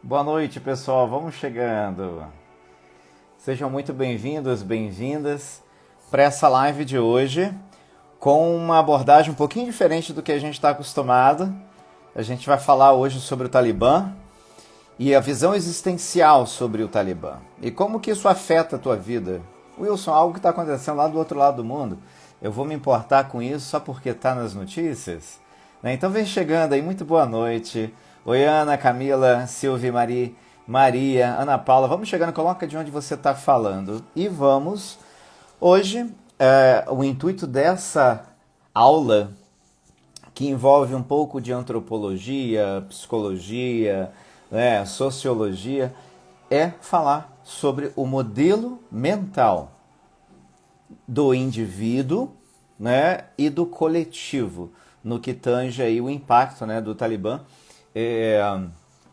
Boa noite, pessoal. Vamos chegando. Sejam muito bem-vindos, bem-vindas para essa live de hoje, com uma abordagem um pouquinho diferente do que a gente está acostumado. A gente vai falar hoje sobre o Talibã e a visão existencial sobre o Talibã. E como que isso afeta a tua vida. Wilson, algo que está acontecendo lá do outro lado do mundo, eu vou me importar com isso só porque está nas notícias? Então vem chegando aí, muito boa noite. Oi, Ana, Camila, Silvia, Maria, Ana Paula. Vamos chegando, coloca de onde você está falando. E vamos, hoje, o intuito dessa aula, que envolve um pouco de antropologia, psicologia, sociologia, é falar sobre o modelo mental do indivíduo, e do coletivo, no que tange aí o impacto, do Talibã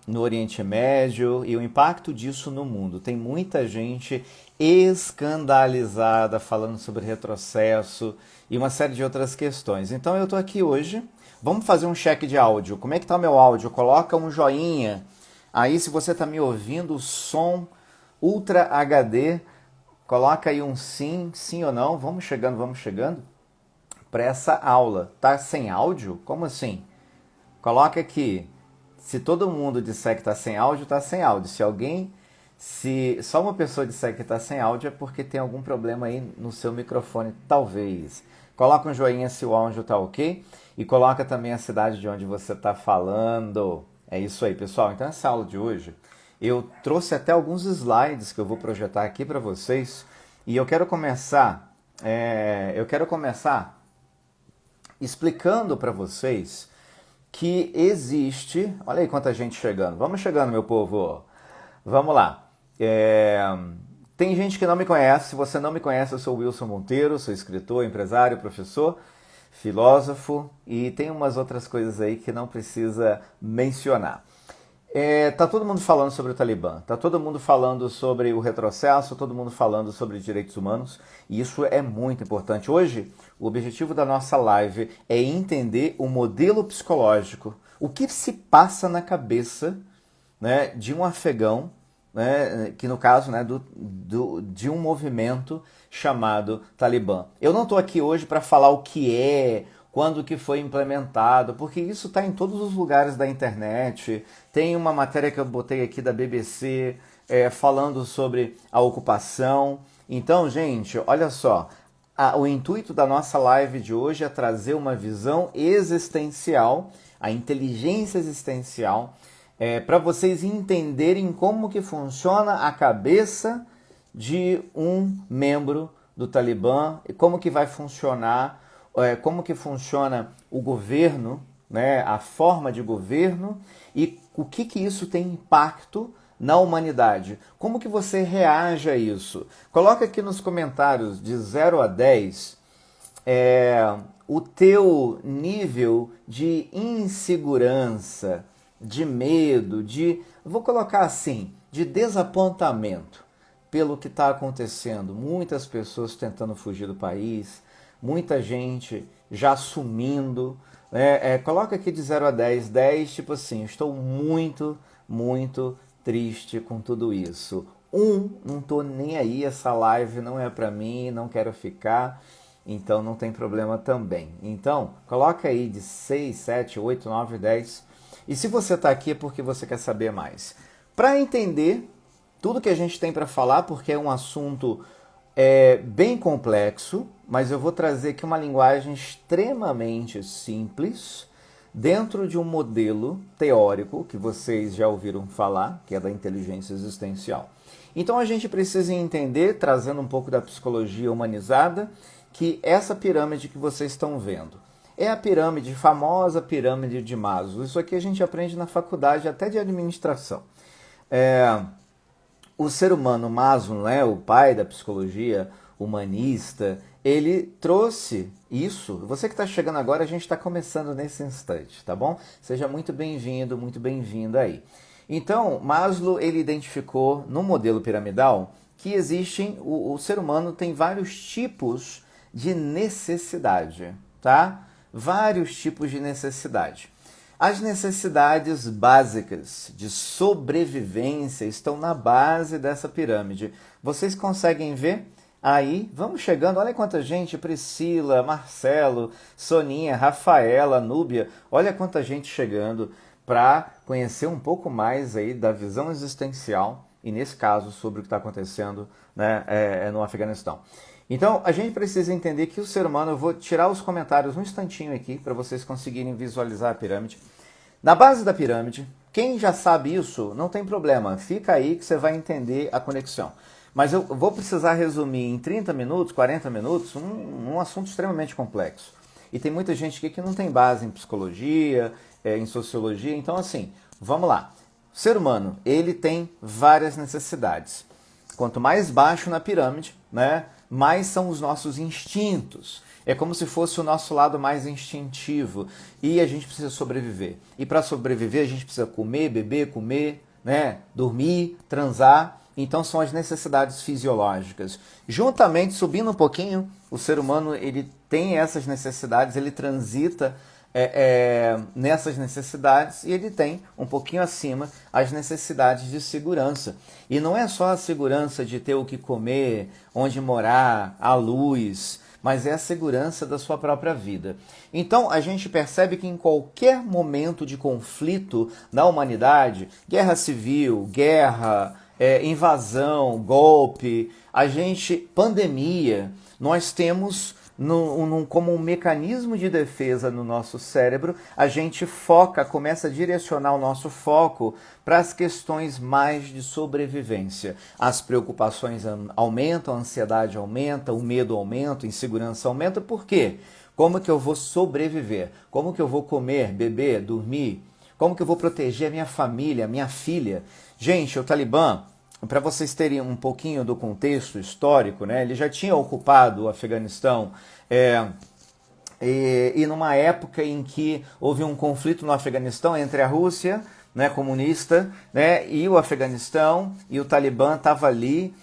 no Oriente Médio e o impacto disso no mundo. Tem muita gente escandalizada falando sobre retrocesso e uma série de outras questões. Então eu estou aqui hoje, vamos fazer um check de áudio. Como é que está o meu áudio? Coloca um joinha. Aí se você está me ouvindo, som Ultra HD, coloca aí um sim ou não. Vamos chegando para essa aula. Tá sem áudio? Como assim? Coloca aqui. Se todo mundo disser que está sem áudio, está sem áudio. Se só uma pessoa disser que está sem áudio, é porque tem algum problema aí no seu microfone, talvez. Coloca um joinha se o áudio está ok. E coloca também a cidade de onde você está falando. É isso aí, pessoal. Então, essa aula de hoje, eu trouxe até alguns slides que eu vou projetar aqui para vocês. E eu quero começar explicando para vocês que existe... Olha aí quanta gente chegando. Vamos chegando, meu povo. Vamos lá. Tem gente que não me conhece. Se você não me conhece, eu sou o Wilson Monteiro, sou escritor, empresário, professor, filósofo e tem umas outras coisas aí que não precisa mencionar. Tá todo mundo falando sobre o Talibã, tá todo mundo falando sobre o retrocesso, todo mundo falando sobre direitos humanos, e isso é muito importante. Hoje, o objetivo da nossa live é entender o modelo psicológico, o que se passa na cabeça, de um afegão, que no caso de um movimento chamado Talibã. Eu não estou aqui hoje para falar o que é, quando que foi implementado, porque isso está em todos os lugares da internet. Tem uma matéria que eu botei aqui da BBC falando sobre a ocupação. Então, gente, olha só, o intuito da nossa live de hoje é trazer uma visão existencial, a inteligência existencial, para vocês entenderem como que funciona a cabeça de um membro do Talibã e como que vai funcionar, como que funciona o governo, a forma de governo e o que isso tem impacto na humanidade. Como que você reage a isso? Coloca aqui nos comentários de 0 a 10 o teu nível de insegurança, de medo, vou colocar assim, de desapontamento pelo que está acontecendo. Muitas pessoas tentando fugir do país, muita gente já sumindo. Coloca aqui de 0 a 10, 10 tipo assim, estou muito, muito triste com tudo isso. Não estou nem aí, essa live não é para mim, não quero ficar, então não tem problema também. Então, coloca aí de 6, 7, 8, 9, 10. E se você está aqui é porque você quer saber mais. Para entender tudo que a gente tem para falar, porque é um assunto bem complexo, mas eu vou trazer aqui uma linguagem extremamente simples, dentro de um modelo teórico que vocês já ouviram falar, que é da inteligência existencial. Então a gente precisa entender, trazendo um pouco da psicologia humanizada, que essa pirâmide que vocês estão vendo é a pirâmide, famosa pirâmide de Maslow. Isso aqui a gente aprende na faculdade até de administração. O ser humano, Maslow, o pai da psicologia humanista, ele trouxe isso. Você que está chegando agora, a gente está começando nesse instante, tá bom? Seja muito bem-vindo, muito bem-vinda aí. Então, Maslow, ele identificou no modelo piramidal que existem, o ser humano tem vários tipos de necessidade, tá? Vários tipos de necessidade. As necessidades básicas de sobrevivência estão na base dessa pirâmide. Vocês conseguem ver? Aí, vamos chegando, olha quanta gente, Priscila, Marcelo, Soninha, Rafaela, Núbia, olha quanta gente chegando para conhecer um pouco mais aí da visão existencial e, nesse caso, sobre o que está acontecendo, né, no Afeganistão. Então, a gente precisa entender que o ser humano, eu vou tirar os comentários um instantinho aqui para vocês conseguirem visualizar a pirâmide. Na base da pirâmide, quem já sabe isso, não tem problema, fica aí que você vai entender a conexão. Mas eu vou precisar resumir em 30 minutos, 40 minutos, um assunto extremamente complexo. E tem muita gente aqui que não tem base em psicologia, em sociologia, então assim, vamos lá. O ser humano, ele tem várias necessidades. Quanto mais baixo na pirâmide, né, mais são os nossos instintos. É como se fosse o nosso lado mais instintivo. E a gente precisa sobreviver. E para sobreviver a gente precisa comer, beber, né, dormir, transar. Então são as necessidades fisiológicas. Juntamente, subindo um pouquinho, o ser humano ele tem essas necessidades, ele transita nessas necessidades e ele tem um pouquinho acima as necessidades de segurança. E não é só a segurança de ter o que comer, onde morar, a luz, mas é a segurança da sua própria vida. Então a gente percebe que em qualquer momento de conflito na humanidade, guerra civil, guerra, invasão, golpe, pandemia, nós temos como um mecanismo de defesa no nosso cérebro, a gente começa a direcionar o nosso foco para as questões mais de sobrevivência. As preocupações aumentam, a ansiedade aumenta, o medo aumenta, a insegurança aumenta. Por quê? Como que eu vou sobreviver? Como que eu vou comer, beber, dormir? Como que eu vou proteger a minha família, a minha filha? Gente, o Talibã, para vocês terem um pouquinho do contexto histórico, né, ele já tinha ocupado o Afeganistão e numa época em que houve um conflito no Afeganistão entre a Rússia, né, comunista, né, e o Afeganistão, e o Talibã estava ali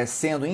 sendo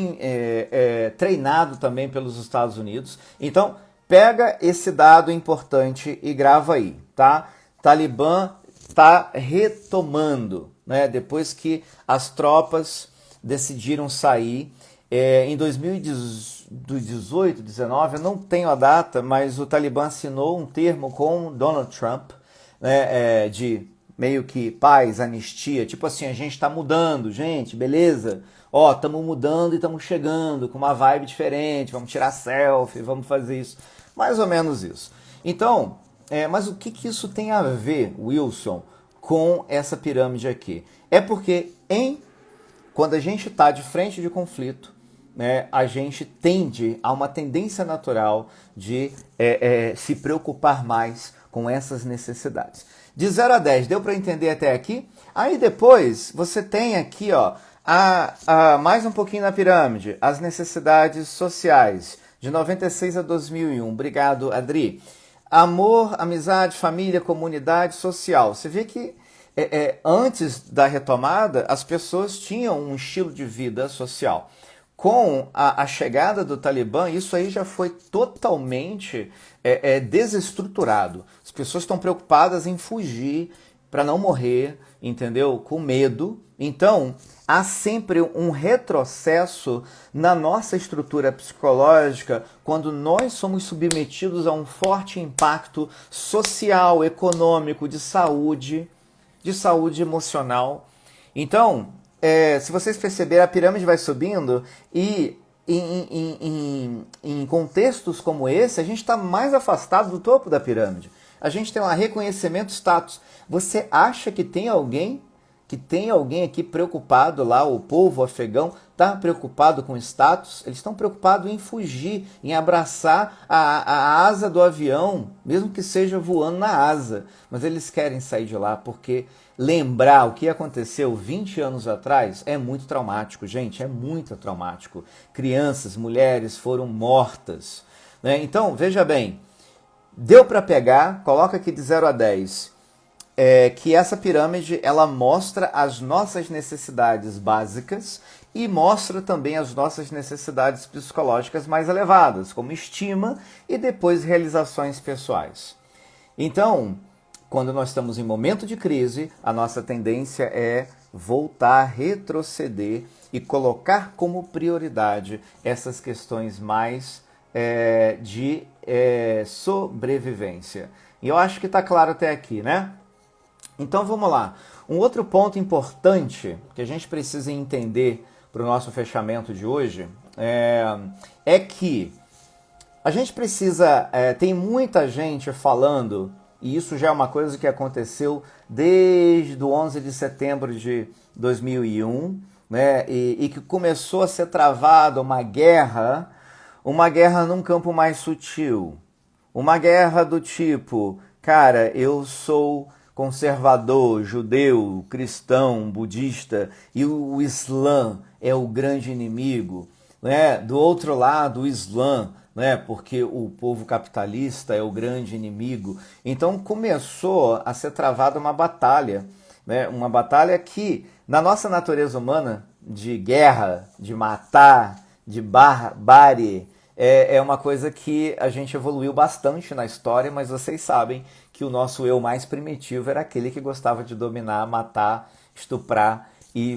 treinado também pelos Estados Unidos. Então, pega esse dado importante e grava aí, tá? Talibã está retomando, né, depois que as tropas decidiram sair em 2018, 19, eu não tenho a data, mas o Talibã assinou um termo com Donald Trump, né, de meio que paz, anistia, tipo assim, a gente está mudando, gente, beleza? Ó, estamos mudando e estamos chegando com uma vibe diferente, vamos tirar selfie, vamos fazer isso, mais ou menos isso. Então, mas o que isso tem a ver, Wilson, com essa pirâmide aqui? É porque quando a gente está de frente de conflito, né, a gente tende a uma tendência natural de se preocupar mais com essas necessidades. De 0 a 10, deu para entender até aqui? Aí depois você tem aqui, ó, mais um pouquinho na pirâmide, as necessidades sociais, de 96 a 2001. Obrigado, Adri. Amor, amizade, família, comunidade, social. Você vê que antes da retomada, as pessoas tinham um estilo de vida social. Com a chegada do Talibã, isso aí já foi totalmente desestruturado. As pessoas estão preocupadas em fugir para não morrer, entendeu? Com medo. Então, há sempre um retrocesso na nossa estrutura psicológica quando nós somos submetidos a um forte impacto social, econômico, de saúde emocional. Então, se vocês perceberem, a pirâmide vai subindo e em contextos como esse, a gente está mais afastado do topo da pirâmide. A gente tem um reconhecimento status. Você acha que tem alguém aqui preocupado lá, o povo afegão está preocupado com status? Eles estão preocupados em fugir, em abraçar a asa do avião, mesmo que seja voando na asa. Mas eles querem sair de lá porque lembrar o que aconteceu 20 anos atrás é muito traumático, gente, é muito traumático. Crianças, mulheres foram mortas, né? Então, veja bem, deu para pegar, coloca aqui de 0 a 10, que essa pirâmide ela mostra as nossas necessidades básicas e mostra também as nossas necessidades psicológicas mais elevadas, como estima e depois realizações pessoais. Então, quando nós estamos em momento de crise, a nossa tendência é voltar, retroceder e colocar como prioridade essas questões mais de sobrevivência. E eu acho que está claro até aqui, né? Então vamos lá. Um outro ponto importante que a gente precisa entender para o nosso fechamento de hoje é que a gente precisa... tem muita gente falando, e isso já é uma coisa que aconteceu desde o 11 de setembro de 2001, né, e que começou a ser travada uma guerra num campo mais sutil. Uma guerra do tipo, cara, eu sou conservador, judeu, cristão, budista, e o Islã é o grande inimigo, né? Do outro lado, o Islã, né? Porque o povo capitalista é o grande inimigo. Então começou a ser travada uma batalha, né? Uma batalha que, na nossa natureza humana, de guerra, de matar, de barbárie, é uma coisa que a gente evoluiu bastante na história, mas vocês sabem que o nosso eu mais primitivo era aquele que gostava de dominar, matar, estuprar e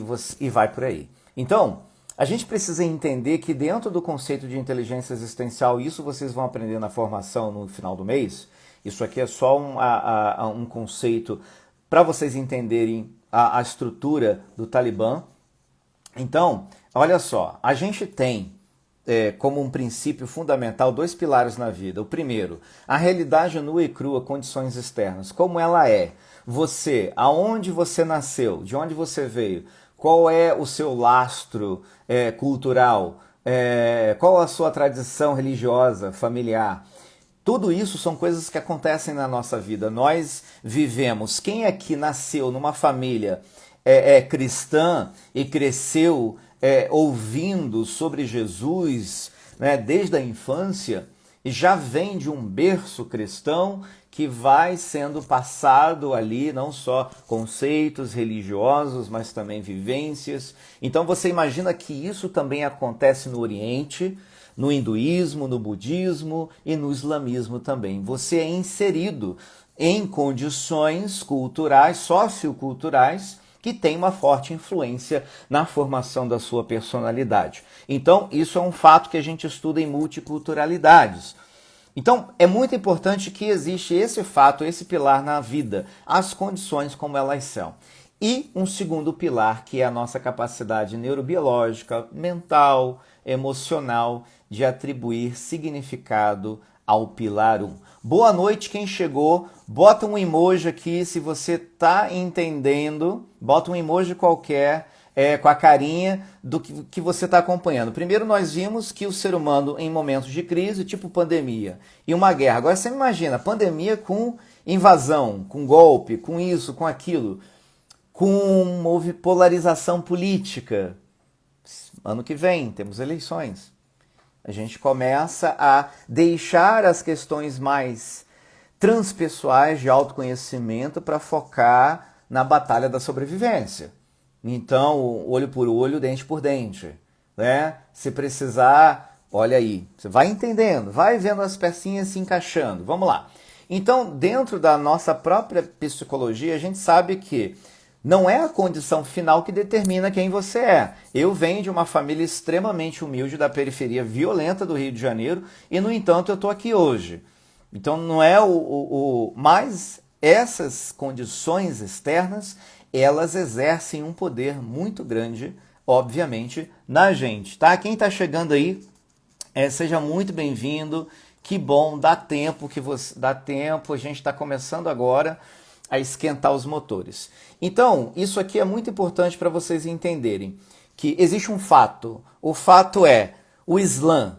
vai por aí. Então, a gente precisa entender que dentro do conceito de inteligência existencial, isso vocês vão aprender na formação no final do mês, isso aqui é só um conceito para vocês entenderem a estrutura do Talibã. Então, olha só, a gente tem como um princípio fundamental 2 pilares na vida. O primeiro, a realidade nua e crua, condições externas, como ela é. Você, aonde você nasceu, de onde você veio, qual é o seu lastro cultural, qual a sua tradição religiosa, familiar. Tudo isso são coisas que acontecem na nossa vida. Nós vivemos. Quem aqui nasceu numa família cristã e cresceu ouvindo sobre Jesus, né, desde a infância, e já vem de um berço cristão que vai sendo passado ali não só conceitos religiosos, mas também vivências. Então você imagina que isso também acontece no Oriente, no hinduísmo, no budismo e no islamismo também. Você é inserido em condições culturais, socioculturais, que tem uma forte influência na formação da sua personalidade. Então, isso é um fato que a gente estuda em multiculturalidades. Então, é muito importante que existe esse fato, esse pilar na vida, as condições como elas são. E um segundo pilar, que é a nossa capacidade neurobiológica, mental, emocional, de atribuir significado ao pilar 1. Boa noite quem chegou, bota um emoji aqui se você está entendendo, bota um emoji qualquer com a carinha do que você está acompanhando. Primeiro nós vimos que o ser humano em momentos de crise, tipo pandemia e uma guerra, agora você imagina, pandemia com invasão, com golpe, com isso, com aquilo, houve polarização política. Ano que vem temos eleições. A gente começa a deixar as questões mais transpessoais de autoconhecimento para focar na batalha da sobrevivência. Então, olho por olho, dente por dente, né? Se precisar, olha aí, você vai entendendo, vai vendo as pecinhas se encaixando. Vamos lá. Então, dentro da nossa própria psicologia, a gente sabe que não é a condição final que determina quem você é. Eu venho de uma família extremamente humilde da periferia violenta do Rio de Janeiro e, no entanto, eu estou aqui hoje. Então, não é mas essas condições externas, elas exercem um poder muito grande, obviamente, na gente, tá? Quem está chegando aí, seja muito bem-vindo. Que bom, dá tempo, a gente está começando agora a esquentar os motores. Então, isso aqui é muito importante para vocês entenderem que existe um fato. O fato é, o Islã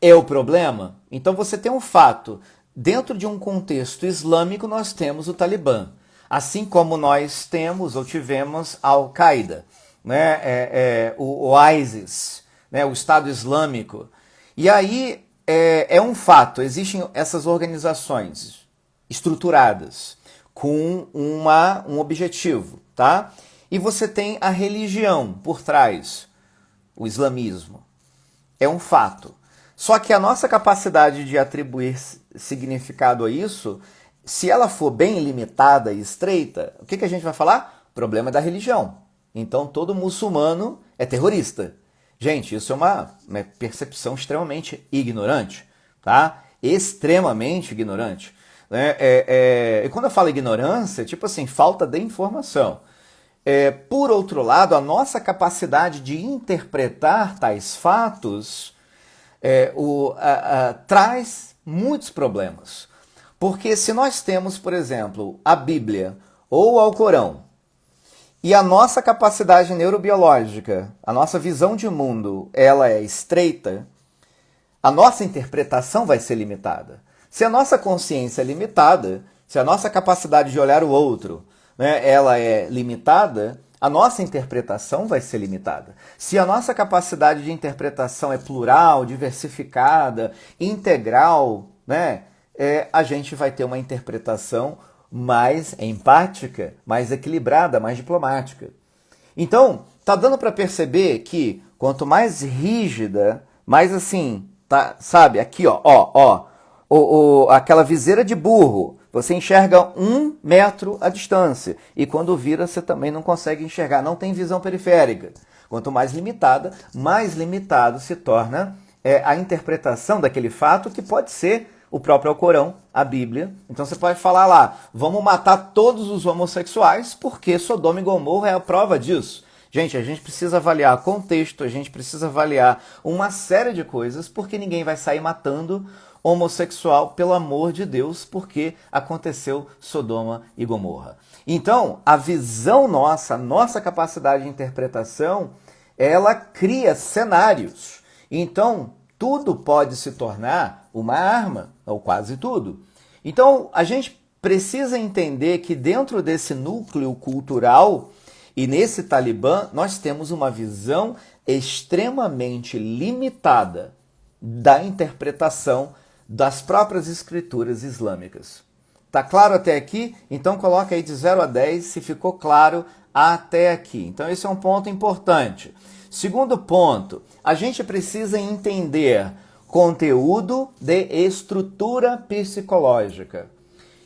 é o problema? Então você tem um fato. Dentro de um contexto islâmico, nós temos o Talibã. Assim como nós temos ou tivemos a Al-Qaeda, né? O ISIS, né? O Estado Islâmico. E aí é um fato, existem essas organizações estruturadas com um objetivo, tá? E você tem a religião por trás, o islamismo. É um fato. Só que a nossa capacidade de atribuir significado a isso Se ela for bem limitada e estreita, o que a gente vai falar? Problema da religião. Então todo muçulmano é terrorista. Gente, isso é uma percepção extremamente ignorante, tá? Extremamente ignorante. E quando eu falo ignorância, tipo assim, falta de informação. Por outro lado, a nossa capacidade de interpretar tais fatos traz muitos problemas. Porque se nós temos, por exemplo, a Bíblia ou o Alcorão, e a nossa capacidade neurobiológica, a nossa visão de mundo, ela é estreita, a nossa interpretação vai ser limitada. Se a nossa consciência é limitada, se a nossa capacidade de olhar o outro, né, ela é limitada, a nossa interpretação vai ser limitada. Se a nossa capacidade de interpretação é plural, diversificada, integral, né, a gente vai ter uma interpretação mais empática, mais equilibrada, mais diplomática. Então, tá dando para perceber que quanto mais rígida, mais assim, tá, sabe, aqui aquela viseira de burro, você enxerga 1 metro à distância, e quando vira você também não consegue enxergar, não tem visão periférica. Quanto mais limitada, mais limitado se torna a interpretação daquele fato, que pode ser o próprio Alcorão, a Bíblia. Então você pode falar lá, vamos matar todos os homossexuais porque Sodoma e Gomorra é a prova disso. Gente, a gente precisa avaliar contexto, a gente precisa avaliar uma série de coisas, porque ninguém vai sair matando homossexual, pelo amor de Deus, porque aconteceu Sodoma e Gomorra. Então, a visão nossa, a nossa capacidade de interpretação, ela cria cenários. Então, tudo pode se tornar uma arma, ou quase tudo. Então, a gente precisa entender que dentro desse núcleo cultural e nesse Talibã, nós temos uma visão extremamente limitada da interpretação das próprias escrituras islâmicas. Tá claro até aqui? Então coloca aí de 0 a 10 se ficou claro até aqui. Então esse é um ponto importante. Segundo ponto, a gente precisa entender conteúdo de estrutura psicológica.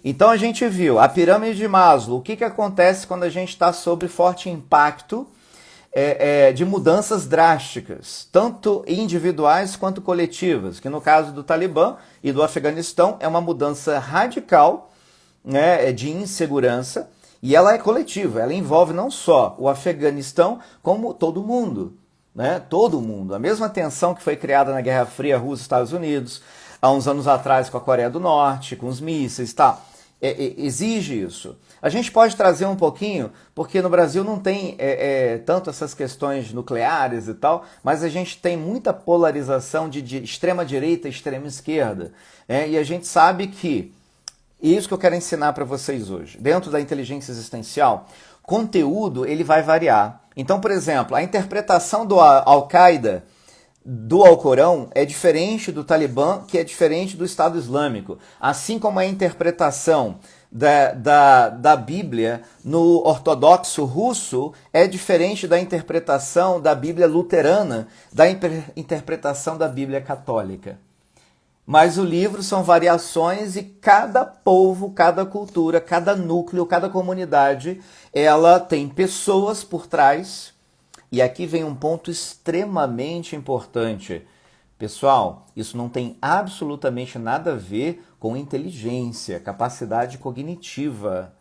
Então a gente viu a pirâmide de Maslow, o que acontece quando a gente está sob forte impacto de mudanças drásticas, tanto individuais quanto coletivas, que no caso do Talibã e do Afeganistão é uma mudança radical, né, de insegurança, e ela é coletiva, ela envolve não só o Afeganistão, como todo mundo. Né? Todo mundo. A mesma tensão que foi criada na Guerra Fria Rússia-Estados Unidos, há uns anos atrás com a Coreia do Norte, com os mísseis, tá? Exige isso. A gente pode trazer um pouquinho, porque no Brasil não tem tanto essas questões nucleares e tal, mas a gente tem muita polarização de extrema direita e extrema esquerda. E a gente sabe que, isso que eu quero ensinar para vocês hoje, dentro da inteligência existencial, conteúdo ele vai variar. Então, por exemplo, a interpretação do Al-Qaeda do Alcorão é diferente do Talibã, que é diferente do Estado Islâmico. Assim como a interpretação da Bíblia no ortodoxo russo é diferente da interpretação da Bíblia luterana, da interpretação da Bíblia católica. Mas o livro são variações e cada povo, cada cultura, cada núcleo, cada comunidade, ela tem pessoas por trás. E aqui vem um ponto extremamente importante. Pessoal, isso não tem absolutamente nada a ver com inteligência, capacidade cognitiva,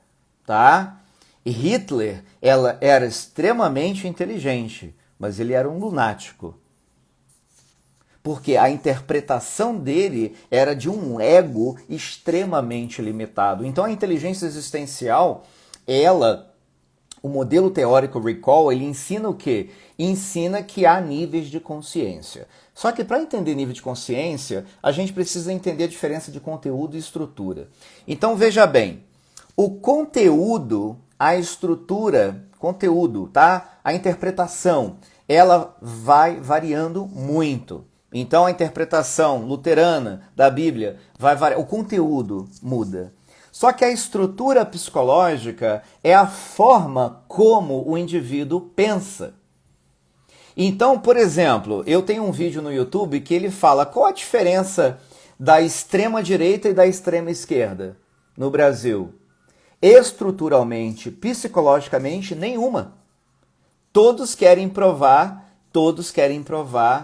tá? E Hitler, ela era extremamente inteligente, mas ele era um lunático. Porque a interpretação dele era de um ego extremamente limitado. Então a inteligência existencial, o modelo teórico Recall, ele ensina o quê? Ensina que há níveis de consciência. Só que para entender nível de consciência, a gente precisa entender a diferença de conteúdo e estrutura. Então veja bem, o conteúdo, a estrutura, conteúdo, tá? A interpretação, ela vai variando muito. Então a interpretação luterana da Bíblia vai variar, o conteúdo muda. Só que a estrutura psicológica é a forma como o indivíduo pensa. Então, por exemplo, eu tenho um vídeo no YouTube que ele fala qual a diferença da extrema direita e da extrema esquerda. no Brasil? Estruturalmente, psicologicamente, nenhuma. Todos querem provar,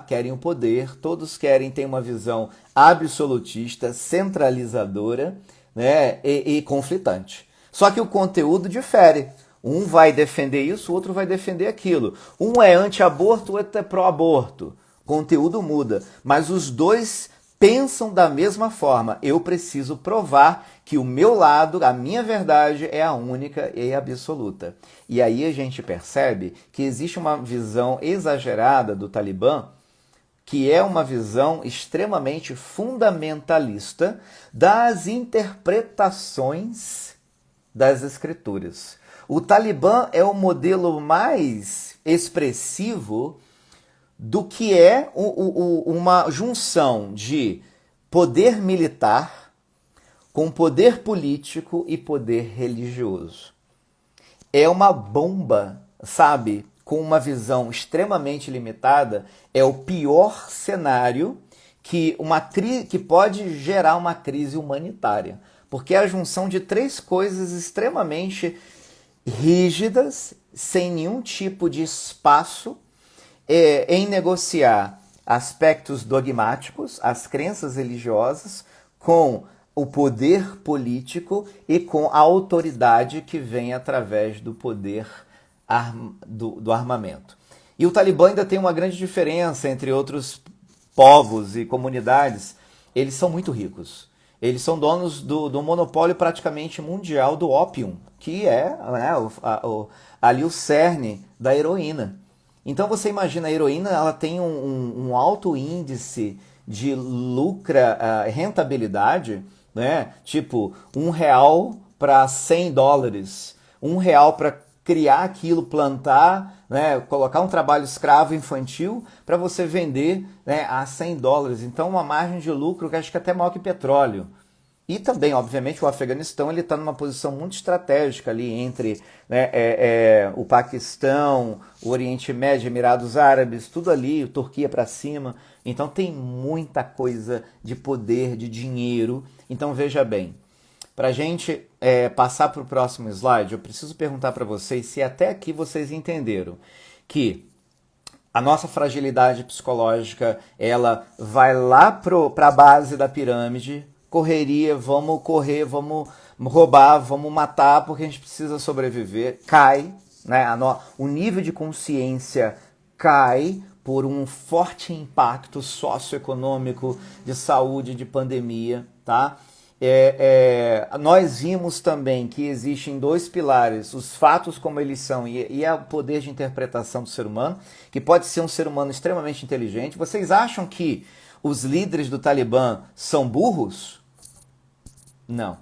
querem o poder, todos querem ter uma visão absolutista, centralizadora, né, e conflitante. Só que o conteúdo difere. Um vai defender isso, o outro vai defender aquilo. Um é anti-aborto, o outro é pró-aborto. Conteúdo muda, mas os dois pensam da mesma forma. Eu preciso provar que o meu lado, a minha verdade é a única e absoluta. E aí a gente percebe que existe uma visão exagerada do Talibã, que é uma visão extremamente fundamentalista das interpretações das escrituras. O Talibã é o modelo mais expressivo do que é uma junção de poder militar com poder político e poder religioso. É uma bomba, sabe? Com uma visão extremamente limitada, é o pior cenário que pode gerar uma crise humanitária. Porque é a junção de três coisas extremamente rígidas, sem nenhum tipo de espaço em negociar aspectos dogmáticos, as crenças religiosas, com o poder político e com a autoridade que vem através do poder do armamento. E o Talibã ainda tem uma grande diferença entre outros povos e comunidades. Eles são muito ricos. Eles são donos do monopólio praticamente mundial do ópio, que é, né, ali o cerne da heroína. Então você imagina, a heroína ela tem um alto índice de rentabilidade, né? Tipo, R$ 1 para $100, R$ 1 para criar aquilo, plantar, né? Colocar um trabalho escravo infantil para você vender, né, a $100. Então uma margem de lucro que acho que é até maior que petróleo. E também, obviamente, o Afeganistão está numa posição muito estratégica ali entre, né, o Paquistão, o Oriente Médio, Emirados Árabes, tudo ali, Turquia para cima. Então tem muita coisa de poder, de dinheiro. Então veja bem, para a gente passar para o próximo slide, eu preciso perguntar para vocês se até aqui vocês entenderam que a nossa fragilidade psicológica ela vai lá para a base da pirâmide. Correria, vamos correr, vamos roubar, vamos matar porque a gente precisa sobreviver, cai, né? O nível de consciência cai por um forte impacto socioeconômico, de saúde, de pandemia, tá? Nós vimos também que existem dois pilares, os fatos como eles são e o poder de interpretação do ser humano, que pode ser um ser humano extremamente inteligente. Vocês acham que os líderes do Talibã são burros? Não.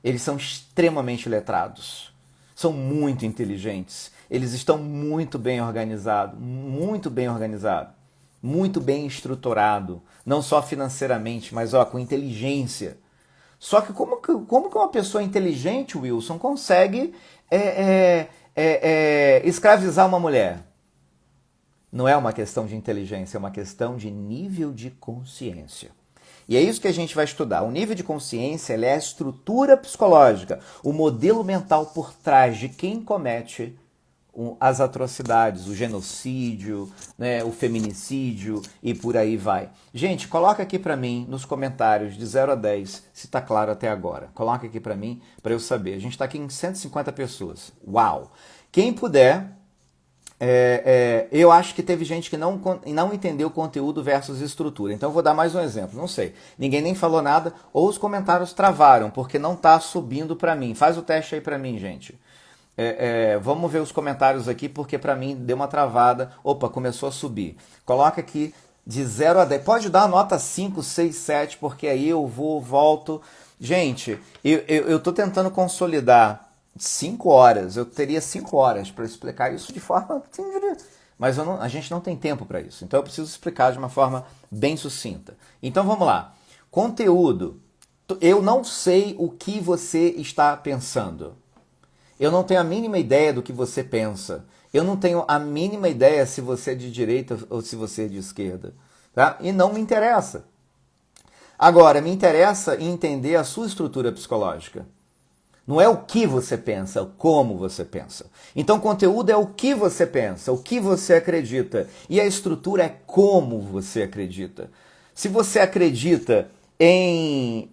Eles são extremamente letrados. São muito inteligentes. Eles estão muito bem organizados, muito bem estruturado, não só financeiramente, mas com inteligência. Só que como que uma pessoa inteligente, Wilson, consegue escravizar uma mulher? Não é uma questão de inteligência, é uma questão de nível de consciência. E é isso que a gente vai estudar. O nível de consciência é a estrutura psicológica, o modelo mental por trás de quem comete as atrocidades, o genocídio, né, o feminicídio e por aí vai. Gente, coloca aqui para mim nos comentários de 0 a 10 se está claro até agora. Coloca aqui para mim para eu saber. A gente está aqui em 150 pessoas. Uau! Quem puder... eu acho que teve gente que não entendeu o conteúdo versus estrutura. Então eu vou dar mais um exemplo. Não sei. Ninguém nem falou nada ou os comentários travaram porque não está subindo para mim. Faz o teste aí para mim, gente. Vamos ver os comentários aqui porque para mim deu uma travada. Opa, começou a subir. Coloca aqui de 0 a 10. Pode dar a nota 5, 6, 7 porque aí eu volto. Gente, eu estou tentando consolidar 5 horas, eu teria 5 horas para explicar isso de forma... Mas a gente não tem tempo para isso, então eu preciso explicar de uma forma bem sucinta. Então vamos lá. Conteúdo. Eu não sei o que você está pensando. Eu não tenho a mínima ideia do que você pensa. Eu não tenho a mínima ideia se você é de direita ou se você é de esquerda. Tá? E não me interessa. Agora, me interessa entender a sua estrutura psicológica. Não é o que você pensa, como você pensa. Então, conteúdo é o que você pensa, o que você acredita. E a estrutura é como você acredita. Se você acredita em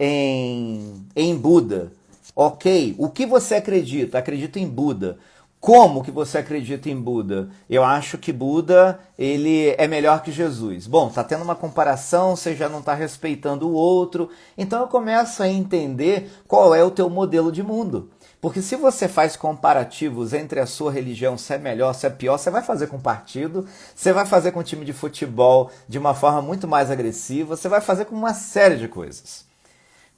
Buda, ok. O que você acredita? Acredita em Buda. Como que você acredita em Buda? Eu acho que Buda, ele é melhor que Jesus. Bom, tá tendo uma comparação, você já não está respeitando o outro. Então eu começo a entender qual é o teu modelo de mundo. Porque se você faz comparativos entre a sua religião, se é melhor, se é pior, você vai fazer com partido, você vai fazer com time de futebol de uma forma muito mais agressiva, você vai fazer com uma série de coisas.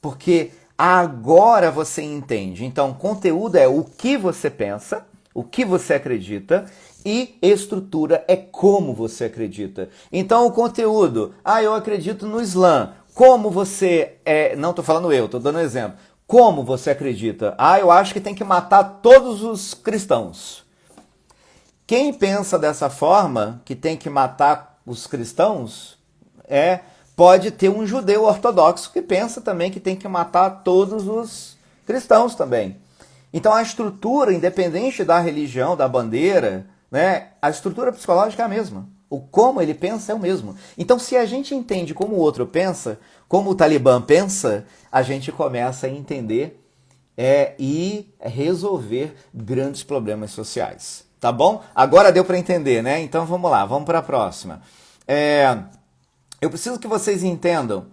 Porque agora você entende. Então, conteúdo é o que você pensa, o que você acredita, e estrutura é como você acredita. Então, o conteúdo, eu acredito no Islã. Como você não estou falando eu, estou dando um exemplo. Como você acredita? Eu acho que tem que matar todos os cristãos. Quem pensa dessa forma, que tem que matar os cristãos, pode ter um judeu ortodoxo que pensa também que tem que matar todos os cristãos também. Então a estrutura, independente da religião, da bandeira, a estrutura psicológica é a mesma. O como ele pensa é o mesmo. Então se a gente entende como o outro pensa, como o Talibã pensa, a gente começa a entender e resolver grandes problemas sociais. Tá bom? Agora deu para entender, né? Então vamos lá, vamos para a próxima. Eu preciso que vocês entendam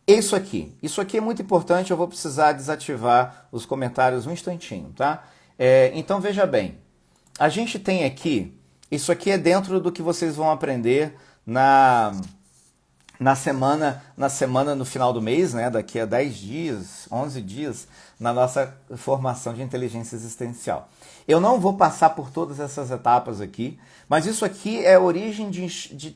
isso aqui. Isso aqui é muito importante, eu vou precisar desativar os comentários um instantinho, tá? Então veja bem, a gente tem aqui, isso aqui é dentro do que vocês vão aprender na semana no final do mês, né? Daqui a 10 dias, 11 dias, na nossa formação de inteligência existencial. Eu não vou passar por todas essas etapas aqui, mas isso aqui é a origem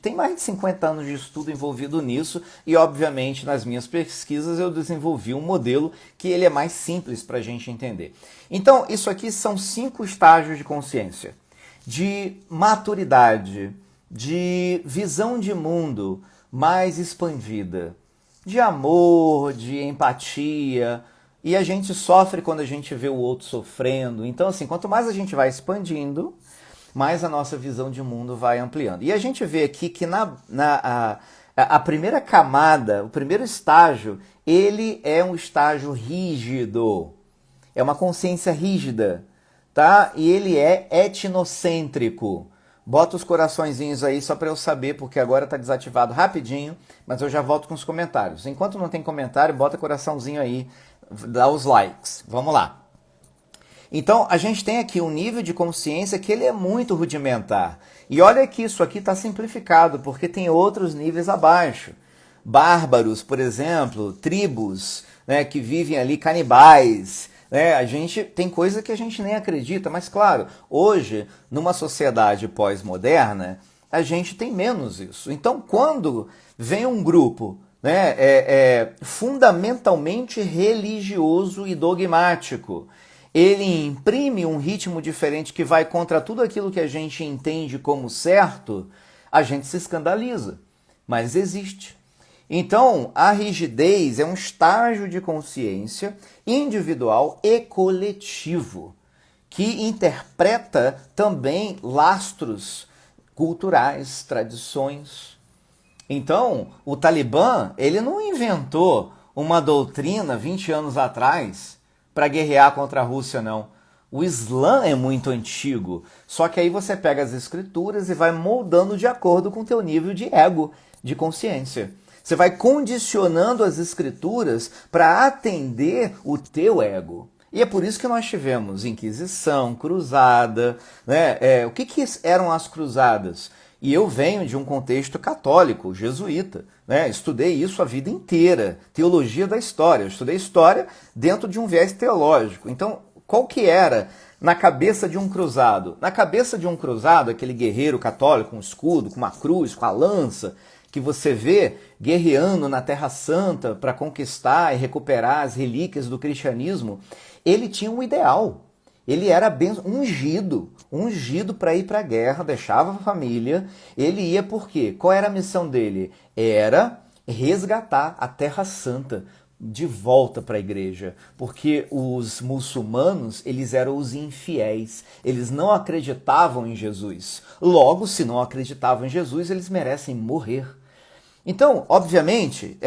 tem mais de 50 anos de estudo envolvido nisso e, obviamente, nas minhas pesquisas eu desenvolvi um modelo que ele é mais simples para a gente entender. Então, isso aqui são 5 estágios de consciência, de maturidade, de visão de mundo mais expandida, de amor, de empatia. E a gente sofre quando a gente vê o outro sofrendo. Então, assim, quanto mais a gente vai expandindo, mais a nossa visão de mundo vai ampliando. E a gente vê aqui que a primeira camada, o primeiro estágio, ele é um estágio rígido. É uma consciência rígida, tá? E ele é etnocêntrico. Bota os coraçõezinhos aí só para eu saber, porque agora está desativado rapidinho, mas eu já volto com os comentários. Enquanto não tem comentário, bota coraçãozinho aí, dá os likes. Vamos lá. Então, a gente tem aqui um nível de consciência que ele é muito rudimentar. E olha que isso aqui está simplificado, porque tem outros níveis abaixo. Bárbaros, por exemplo, tribos, que vivem ali, canibais. A gente tem coisa que a gente nem acredita, mas claro, hoje, numa sociedade pós-moderna, a gente tem menos isso. Então, quando vem um grupo fundamentalmente religioso e dogmático, ele imprime um ritmo diferente que vai contra tudo aquilo que a gente entende como certo, a gente se escandaliza. Mas existe. Então, a rigidez é um estágio de consciência individual e coletivo, que interpreta também lastros culturais, tradições. Então, o Talibã, ele não inventou uma doutrina 20 anos atrás para guerrear contra a Rússia, não. O Islã é muito antigo, só que aí você pega as escrituras e vai moldando de acordo com o teu nível de ego, de consciência. Você vai condicionando as escrituras para atender o teu ego. E é por isso que nós tivemos Inquisição, Cruzada, o que eram as cruzadas? E eu venho de um contexto católico, jesuíta, estudei isso a vida inteira, teologia da história. Eu estudei história dentro de um viés teológico. Então, qual que era na cabeça de um cruzado? Na cabeça de um cruzado, aquele guerreiro católico com um escudo, com uma cruz, com a lança, que você vê guerreando na Terra Santa para conquistar e recuperar as relíquias do cristianismo, ele tinha um ideal. Ele era ungido para ir para a guerra, deixava a família, ele ia por quê? Qual era a missão dele? Era resgatar a Terra Santa de volta para a igreja, porque os muçulmanos, eles eram os infiéis, eles não acreditavam em Jesus. Logo, se não acreditavam em Jesus, eles merecem morrer. Então, obviamente,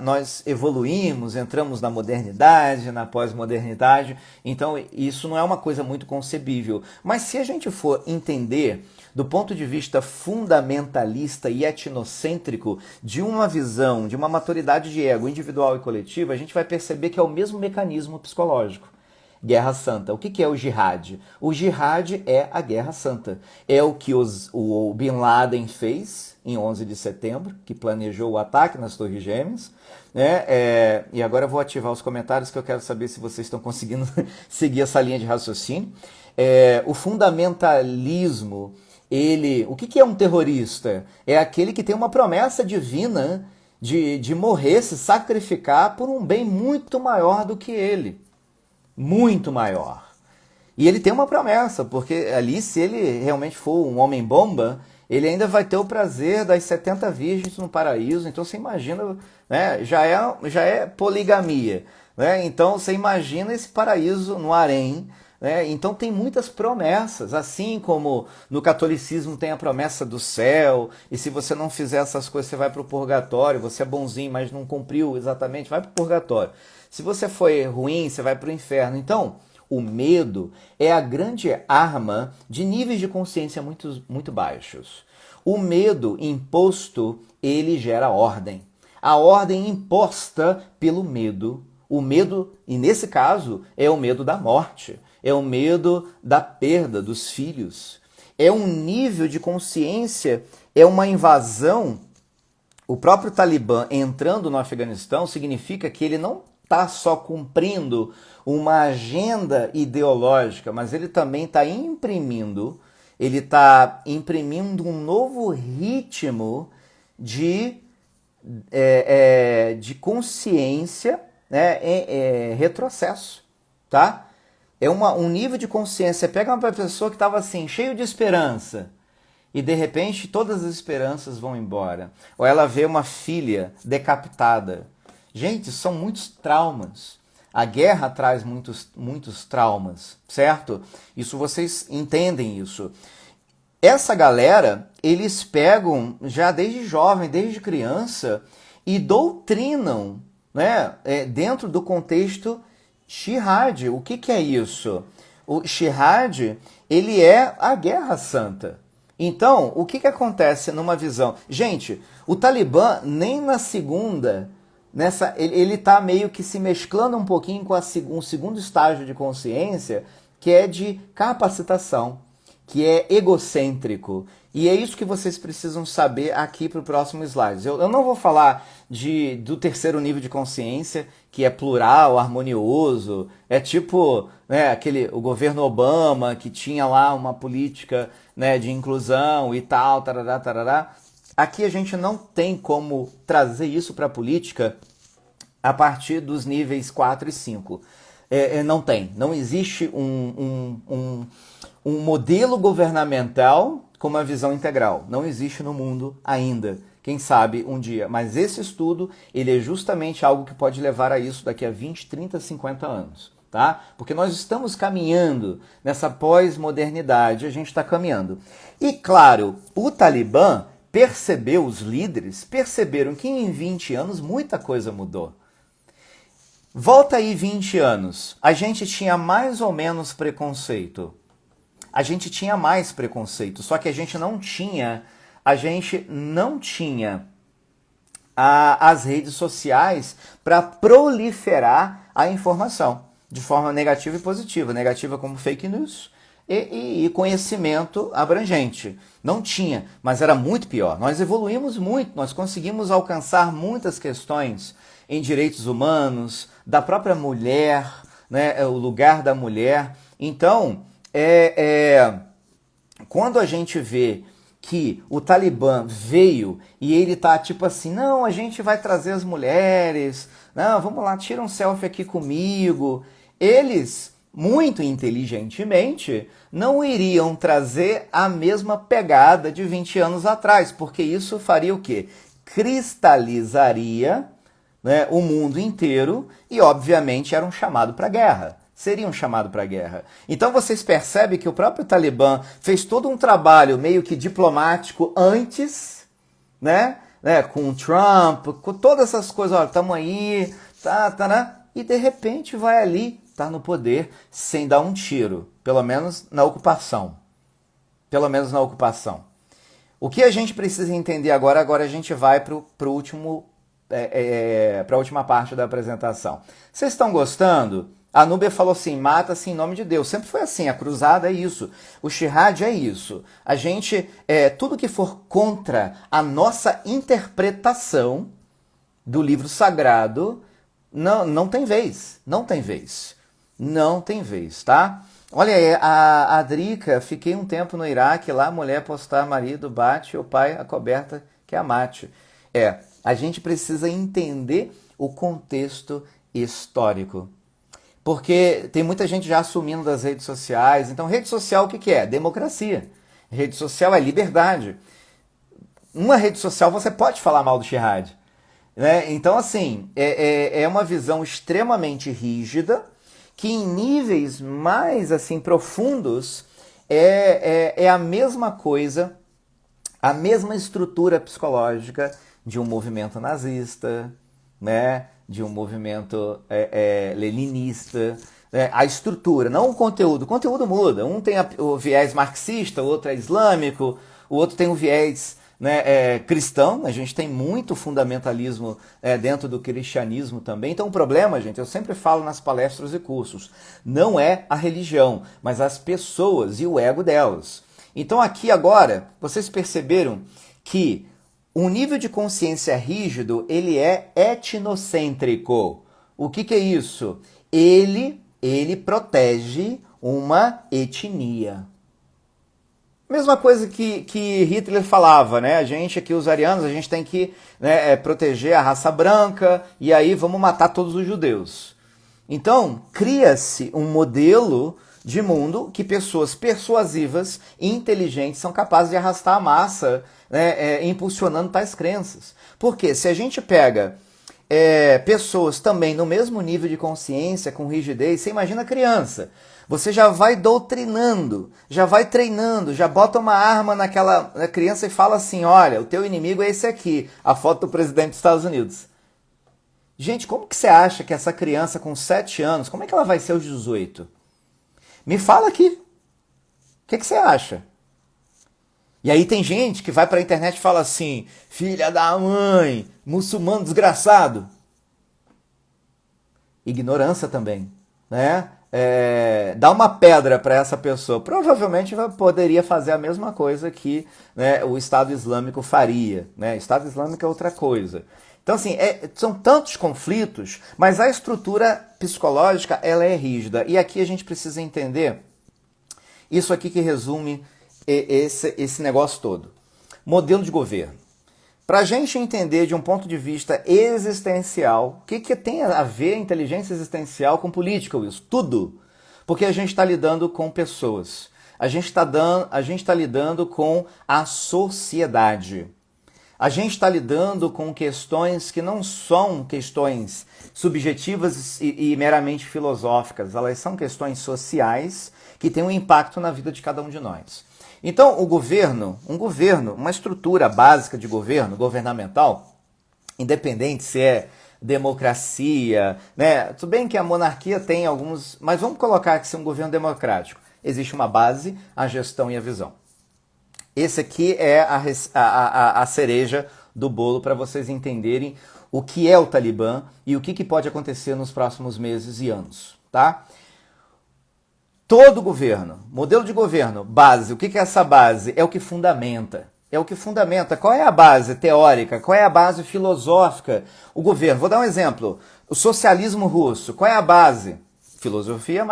nós evoluímos, entramos na modernidade, na pós-modernidade, então isso não é uma coisa muito concebível. Mas se a gente for entender do ponto de vista fundamentalista e etnocêntrico de uma visão, de uma maturidade de ego individual e coletiva, a gente vai perceber que é o mesmo mecanismo psicológico. Guerra Santa. O que é o jihad? O jihad é a Guerra Santa. É o que o Bin Laden fez em 11 de setembro, que planejou o ataque nas Torres Gêmeas. Né? E agora eu vou ativar os comentários que eu quero saber se vocês estão conseguindo seguir essa linha de raciocínio. O fundamentalismo, o que é um terrorista? É aquele que tem uma promessa divina de morrer, se sacrificar por um bem muito maior do que ele. Muito maior. E ele tem uma promessa, porque ali, se ele realmente for um homem-bomba, ele ainda vai ter o prazer das 70 virgens no paraíso. Então você imagina, né, já é poligamia. Né? Então você imagina esse paraíso no harém. Né? Então tem muitas promessas, assim como no catolicismo tem a promessa do céu, e se você não fizer essas coisas você vai para o purgatório, você é bonzinho, mas não cumpriu exatamente, vai para o purgatório. Se você foi ruim, você vai para o inferno. Então, o medo é a grande arma de níveis de consciência muito, muito baixos. O medo imposto, ele gera ordem. A ordem imposta pelo medo. O medo, e nesse caso, é o medo da morte. É o medo da perda dos filhos. É um nível de consciência, é uma invasão. O próprio Talibã entrando no Afeganistão significa que ele não está só cumprindo uma agenda ideológica, mas ele também está imprimindo um novo ritmo de consciência, né, retrocesso, tá? É um nível de consciência. Pega uma pessoa que estava assim, cheio de esperança, e de repente todas as esperanças vão embora. Ou ela vê uma filha decapitada. Gente, são muitos traumas. A guerra traz muitos traumas, certo? Isso vocês entendem isso. Essa galera, eles pegam já desde jovem, desde criança, e doutrinam, né, dentro do contexto jihad. O que é isso? O jihad, ele é a Guerra Santa. Então, o que acontece numa visão? Gente, o Talibã nem na segunda... ele está meio que se mesclando um pouquinho com um segundo estágio de consciência, que é de capacitação, que é egocêntrico. E é isso que vocês precisam saber aqui para o próximo slide. Eu não vou falar do terceiro nível de consciência, que é plural, harmonioso. É tipo, né, o governo Obama, que tinha lá uma política, né, de inclusão e tal, tarará, tarará. Aqui a gente não tem como trazer isso para a política a partir dos níveis 4 e 5. Não existe um modelo governamental com uma visão integral. Não existe no mundo ainda. Quem sabe um dia. Mas esse estudo, ele é justamente algo que pode levar a isso daqui a 20, 30, 50 anos. Tá? Porque nós estamos caminhando nessa pós-modernidade, a gente está caminhando. E claro, o Talibã os líderes perceberam que em 20 anos muita coisa mudou. Volta aí 20 anos, a gente tinha mais ou menos preconceito. A gente tinha mais preconceito, só que a gente não tinha as redes sociais para proliferar a informação de forma negativa e positiva. Negativa como fake news, e conhecimento abrangente. Não tinha, mas era muito pior. Nós evoluímos muito, nós conseguimos alcançar muitas questões em direitos humanos, da própria mulher, né, o lugar da mulher. Então, quando a gente vê que o Talibã veio e ele tá tipo assim, não, a gente vai trazer as mulheres, não, vamos lá, tira um selfie aqui comigo. Eles, muito inteligentemente, não iriam trazer a mesma pegada de 20 anos atrás, porque isso faria o quê? Cristalizaria né, o mundo inteiro e, obviamente, era um chamado para a guerra. Seria um chamado para a guerra. Então vocês percebem que o próprio Talibã fez todo um trabalho meio que diplomático antes, né, com o Trump, com todas essas coisas, olha, estamos aí, né, e de repente vai ali, tá no poder, sem dar um tiro, pelo menos na ocupação. Pelo menos na ocupação. O que a gente precisa entender agora a gente vai para a última parte da apresentação. Vocês estão gostando? A Núbia falou assim, mata-se em nome de Deus. Sempre foi assim, a cruzada é isso. O Jihad é isso. A gente, tudo que for contra a nossa interpretação do livro sagrado, não tem vez. Não tem vez. Não tem vez, tá? Olha aí, a Drica, fiquei um tempo no Iraque, lá a mulher postar marido, bate, o pai a coberta que a mate. A gente precisa entender o contexto histórico. Porque tem muita gente já assumindo das redes sociais. Então, rede social o que é? Democracia. Rede social é liberdade. Numa rede social você pode falar mal do Jihad, né? Então, assim, é uma visão extremamente rígida, que em níveis mais assim profundos é a mesma coisa, a mesma estrutura psicológica de um movimento nazista, né? De um movimento leninista, né? A estrutura, não o conteúdo. O conteúdo muda. Um tem o viés marxista, o outro é islâmico, o outro tem o viés, né, cristão. A gente tem muito fundamentalismo dentro do cristianismo também. Então o problema, gente, eu sempre falo nas palestras e cursos, não é a religião, mas as pessoas e o ego delas. Então aqui agora, vocês perceberam que um nível de consciência rígido, ele é etnocêntrico. O que é isso? Ele protege uma etnia. Mesma coisa que Hitler falava, né? A gente aqui, os arianos, a gente tem que, né, proteger a raça branca e aí vamos matar todos os judeus. Então, cria-se um modelo de mundo que pessoas persuasivas e inteligentes são capazes de arrastar a massa, né, impulsionando tais crenças. Porque se a gente pega pessoas também no mesmo nível de consciência, com rigidez, você imagina a criança. Você já vai doutrinando, já vai treinando, já bota uma arma na criança e fala assim, olha, o teu inimigo é esse aqui, a foto do presidente dos Estados Unidos. Gente, como que você acha que essa criança com 7 anos, como é que ela vai ser aos 18? Me fala aqui. O que você acha? E aí tem gente que vai para a internet e fala assim, filha da mãe, muçulmano desgraçado. Ignorância também, né? Dá uma pedra para essa pessoa. Provavelmente poderia fazer a mesma coisa que, né, o Estado Islâmico faria, né? Estado Islâmico é outra coisa. Então, assim, são tantos conflitos, mas a estrutura psicológica ela é rígida. E aqui a gente precisa entender isso aqui que resume esse negócio todo. Modelo de governo. Para a gente entender de um ponto de vista existencial, o que tem a ver inteligência existencial com política, Wilson? Tudo. Porque a gente está lidando com pessoas. A gente está lidando com a sociedade. A gente está lidando com questões que não são questões subjetivas e meramente filosóficas. Elas são questões sociais que têm um impacto na vida de cada um de nós. Então, um governo, uma estrutura básica de governo, governamental, independente se é democracia, né? Tudo bem que a monarquia tem alguns... Mas vamos colocar que se é um governo democrático. Existe uma base, a gestão e a visão. Esse aqui é a cereja do bolo para vocês entenderem o que é o Talibã e o que pode acontecer nos próximos meses e anos, tá? Todo governo, modelo de governo, base, o que é essa base? É o que fundamenta. É o que fundamenta. Qual é a base teórica? Qual é a base filosófica? O governo. Vou dar um exemplo. O socialismo russo. Qual é a base? Filosofia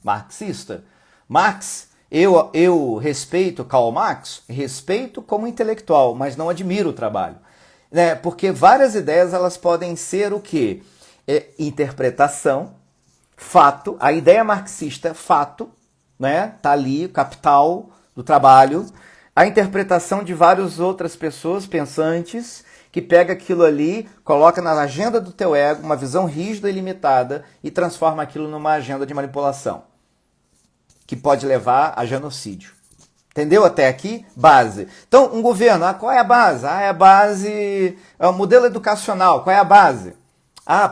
marxista. Marx, eu respeito Karl Marx, respeito como intelectual, mas não admiro o trabalho. Né? Porque várias ideias elas podem ser o quê? Interpretação, fato, a ideia marxista, fato, né? Tá ali, o capital do trabalho, a interpretação de várias outras pessoas pensantes que pega aquilo ali, coloca na agenda do teu ego uma visão rígida e limitada e transforma aquilo numa agenda de manipulação, que pode levar a genocídio. Entendeu até aqui? Base. Então, um governo, qual é a base? É a base, é o modelo educacional, qual é a base?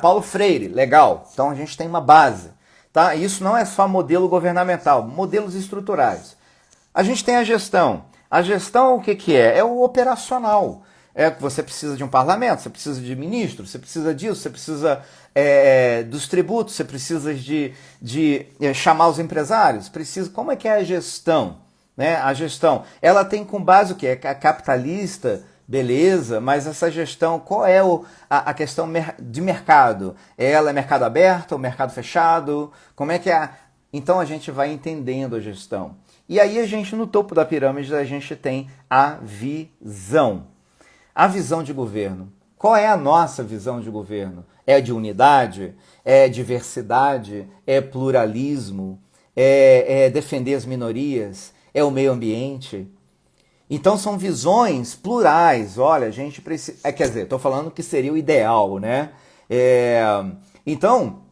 Paulo Freire, legal. Então a gente tem uma base. Tá? Isso não é só modelo governamental, modelos estruturais. A gente tem a gestão. A gestão o que é? É o operacional. Você precisa de um parlamento, você precisa de ministros, você precisa disso, você precisa dos tributos, você precisa de chamar os empresários. Como é que é a gestão? Né? A gestão, ela tem com base o quê? É capitalista, beleza, mas essa gestão, qual é a questão de mercado? Ela é mercado aberto ou mercado fechado? Como é que é? Então a gente vai entendendo a gestão. E aí a gente, no topo da pirâmide, a gente tem a visão. A visão de governo. Qual é a nossa visão de governo? É de unidade? É diversidade? É pluralismo? É defender as minorias? É o meio ambiente? Então são visões plurais. Olha, a gente precisa... quer dizer, estou falando que seria o ideal, né? Então,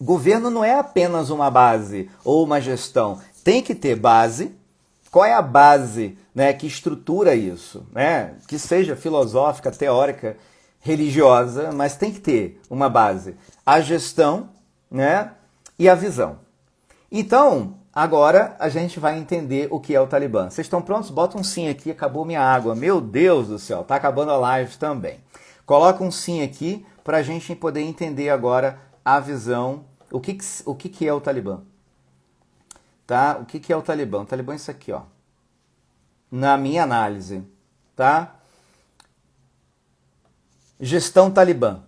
governo não é apenas uma base ou uma gestão. Tem que ter base. Qual é a base, né, que estrutura isso? Né? Que seja filosófica, teórica, religiosa, mas tem que ter uma base. A gestão, né, e a visão. Então, agora a gente vai entender o que é o Talibã. Vocês estão prontos? Bota um sim aqui, acabou minha água. Meu Deus do céu, tá acabando a live também. Coloca um sim aqui para a gente poder entender agora a visão, o que é o Talibã. Tá? O que é o Talibã? O Talibã é isso aqui, ó. Na minha análise, tá? Gestão Talibã.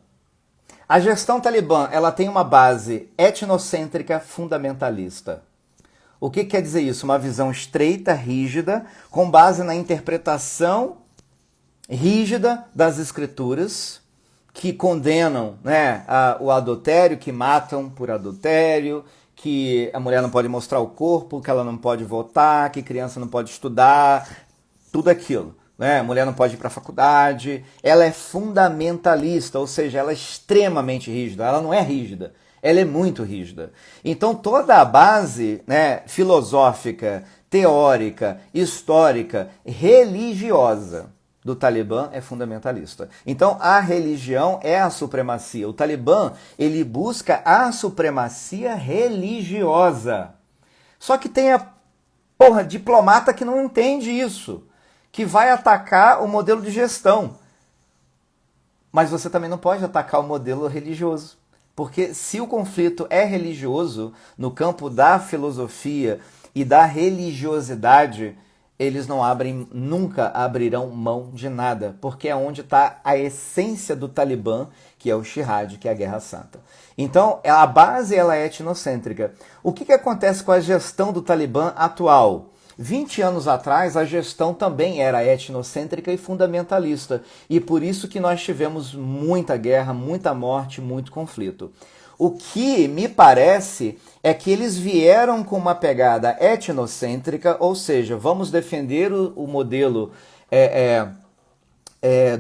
A gestão Talibã, ela tem uma base etnocêntrica fundamentalista. O que quer dizer isso? Uma visão estreita, rígida, com base na interpretação rígida das escrituras, que condenam, né, o adultério, que matam por adultério, que a mulher não pode mostrar o corpo, que ela não pode votar, que criança não pode estudar, tudo aquilo. Né? A mulher não pode ir para a faculdade. Ela é fundamentalista, ou seja, ela é extremamente rígida. Ela não é rígida, ela é muito rígida. Então toda a base, né, filosófica, teórica, histórica, religiosa do Talibã é fundamentalista. Então a religião é a supremacia. O Talibã, ele busca a supremacia religiosa. Só que tem a diplomata que não entende isso, que vai atacar o modelo de gestão. Mas você também não pode atacar o modelo religioso. Porque se o conflito é religioso, no campo da filosofia e da religiosidade, eles nunca abrirão mão de nada, porque é onde está a essência do Talibã, que é o Jihad, que é a Guerra Santa. Então, a base ela é etnocêntrica. O que acontece com a gestão do Talibã atual? 20 anos atrás, a gestão também era etnocêntrica e fundamentalista, e por isso que nós tivemos muita guerra, muita morte, muito conflito. O que me parece é que eles vieram com uma pegada etnocêntrica, ou seja, vamos defender o modelo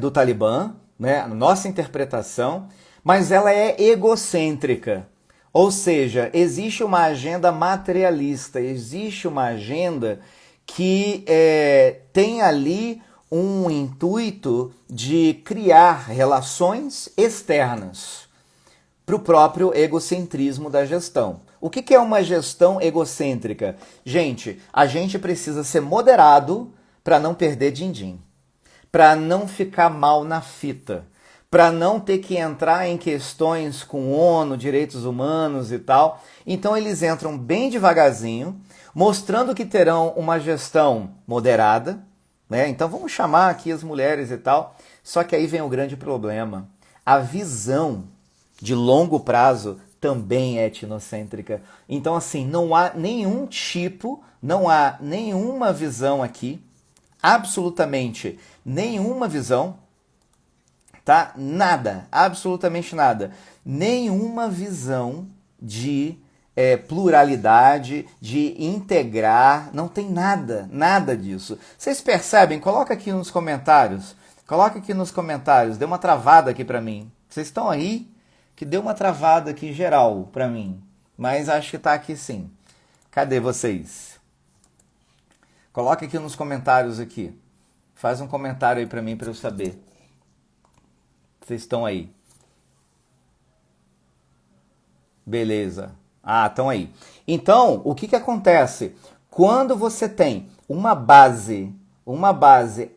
do Talibã, né, a nossa interpretação, mas ela é egocêntrica. Ou seja, existe uma agenda materialista, existe uma agenda que tem ali um intuito de criar relações externas para o próprio egocentrismo da gestão. O que é uma gestão egocêntrica? Gente, a gente precisa ser moderado para não perder din-din, para não ficar mal na fita, para não ter que entrar em questões com ONU, direitos humanos e tal. Então eles entram bem devagarzinho, mostrando que terão uma gestão moderada, né? Então vamos chamar aqui as mulheres e tal. Só que aí vem o grande problema. A visão de longo prazo também é etnocêntrica. Então assim, não há nenhuma visão aqui, absolutamente nenhuma visão, tá? Nada, absolutamente nada. Nenhuma visão de pluralidade, de integrar, não tem nada disso. Vocês percebem? Coloca aqui nos comentários. Coloca aqui nos comentários, deu uma travada aqui para mim. Vocês estão aí? Que deu uma travada aqui geral para mim, mas acho que está aqui sim. Cadê vocês? Coloca aqui nos comentários aqui. Faz um comentário aí para mim para eu saber. Vocês estão aí? Beleza. Ah, estão aí. Então, o que acontece? Quando você tem uma base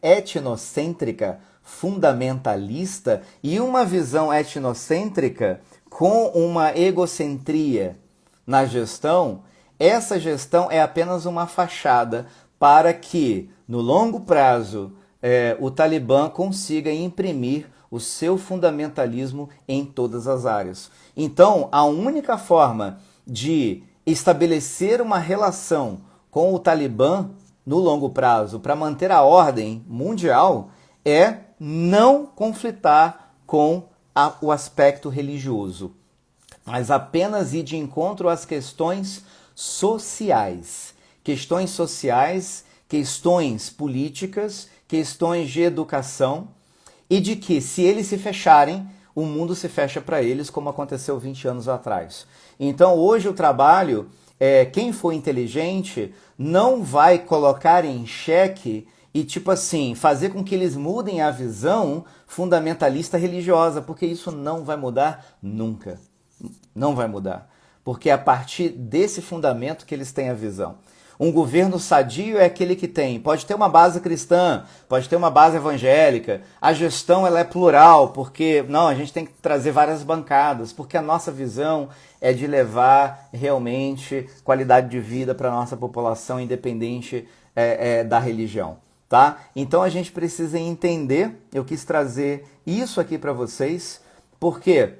etnocêntrica, fundamentalista e uma visão etnocêntrica com uma egocentria na gestão, essa gestão é apenas uma fachada para que, no longo prazo, o Talibã consiga imprimir o seu fundamentalismo em todas as áreas. Então, a única forma de estabelecer uma relação com o Talibã no longo prazo para manter a ordem mundial é não conflitar com o aspecto religioso, mas apenas ir de encontro às questões sociais. Questões sociais, questões políticas, questões de educação, e de que, se eles se fecharem, o mundo se fecha para eles, como aconteceu 20 anos atrás. Então, hoje o trabalho, quem for inteligente, não vai colocar em xeque e, tipo assim, fazer com que eles mudem a visão fundamentalista religiosa, porque isso não vai mudar nunca. Não vai mudar. Porque é a partir desse fundamento que eles têm a visão. Um governo sadio é aquele que pode ter uma base cristã, pode ter uma base evangélica, a gestão ela é plural, porque não, a gente tem que trazer várias bancadas, porque a nossa visão é de levar realmente qualidade de vida para a nossa população, independente da religião. Tá? Então a gente precisa entender, eu quis trazer isso aqui para vocês, porque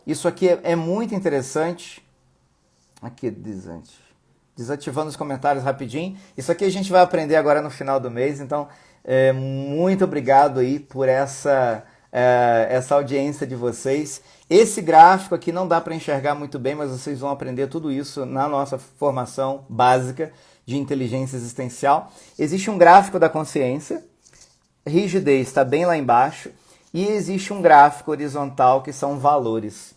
isso aqui é muito interessante. Aqui, desativando os comentários rapidinho. Isso aqui a gente vai aprender agora no final do mês, então muito obrigado aí por essa audiência de vocês. Esse gráfico aqui não dá para enxergar muito bem, mas vocês vão aprender tudo isso na nossa formação básica de inteligência existencial. Existe um gráfico da consciência, rigidez está bem lá embaixo, e existe um gráfico horizontal que são valores.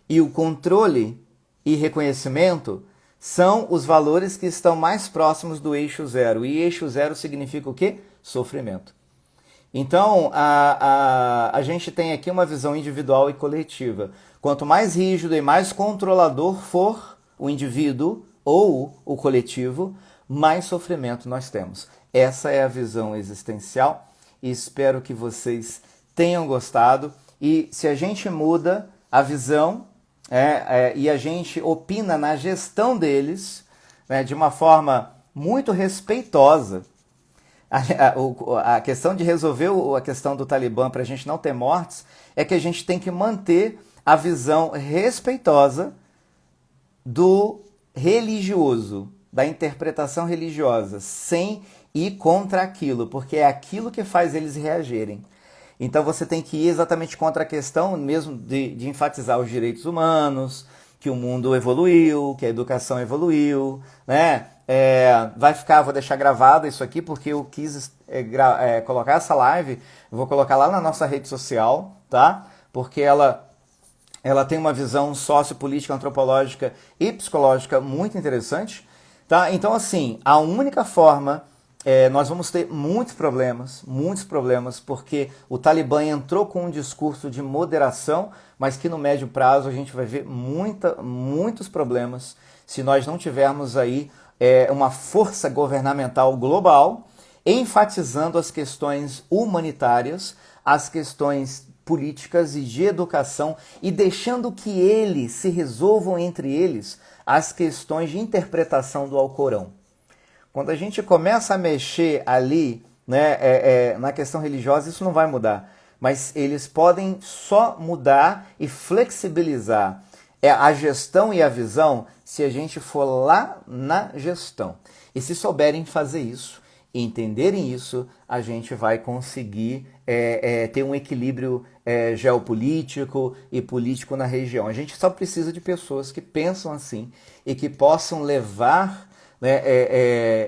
E o controle e reconhecimento são os valores que estão mais próximos do eixo zero. E eixo zero significa o quê? Sofrimento. Então, a gente tem aqui uma visão individual e coletiva. Quanto mais rígido e mais controlador for o indivíduo ou o coletivo, mais sofrimento nós temos. Essa é a visão existencial e espero que vocês tenham gostado. E se a gente muda a visão e a gente opina na gestão deles, de uma forma muito respeitosa, a questão de resolver a questão do Talibã para a gente não ter mortes é que a gente tem que manter a visão respeitosa do religioso, da interpretação religiosa, sem ir contra aquilo, porque é aquilo que faz eles reagirem. Então você tem que ir exatamente contra a questão mesmo de enfatizar os direitos humanos, que o mundo evoluiu, que a educação evoluiu, né? Vou deixar gravado isso aqui porque eu quis colocar essa live, vou colocar lá na nossa rede social, tá? Porque ela tem uma visão sociopolítica, antropológica e psicológica muito interessante, tá? Então, assim, a única forma... nós vamos ter muitos problemas, porque o Talibã entrou com um discurso de moderação, mas que no médio prazo a gente vai ver muitos problemas se nós não tivermos aí uma força governamental global enfatizando as questões humanitárias, as questões políticas e de educação e deixando que eles se resolvam entre eles as questões de interpretação do Alcorão. Quando a gente começa a mexer ali, né, na questão religiosa, isso não vai mudar. Mas eles podem só mudar e flexibilizar a gestão e a visão se a gente for lá na gestão. E se souberem fazer isso, e entenderem isso, a gente vai conseguir ter um equilíbrio geopolítico e político na região. A gente só precisa de pessoas que pensam assim e que possam levar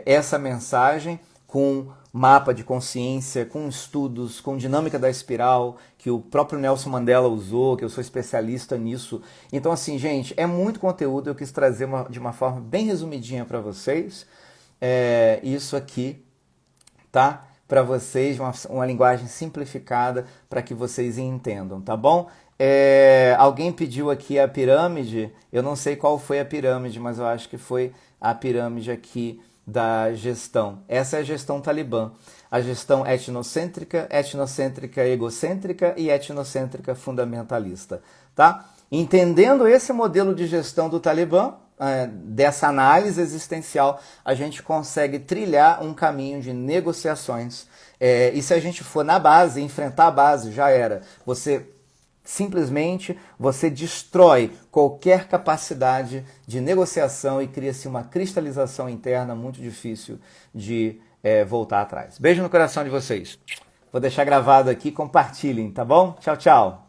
essa mensagem com mapa de consciência, com estudos, com dinâmica da espiral, que o próprio Nelson Mandela usou, que eu sou especialista nisso. Então, assim, gente, é muito conteúdo, eu quis trazer de uma forma bem resumidinha para vocês. Isso aqui, tá? Para vocês, uma linguagem simplificada para que vocês entendam, tá bom? Alguém pediu aqui a pirâmide, eu não sei qual foi a pirâmide, mas eu acho que foi a pirâmide aqui da gestão. Essa é a gestão talibã. A gestão etnocêntrica, etnocêntrica egocêntrica e etnocêntrica fundamentalista, tá? Entendendo esse modelo de gestão do Talibã, dessa análise existencial, a gente consegue trilhar um caminho de negociações. E se a gente for na base, enfrentar a base, já era. Simplesmente você destrói qualquer capacidade de negociação e cria-se uma cristalização interna muito difícil de voltar atrás. Beijo no coração de vocês. Vou deixar gravado aqui, compartilhem, tá bom? Tchau, tchau.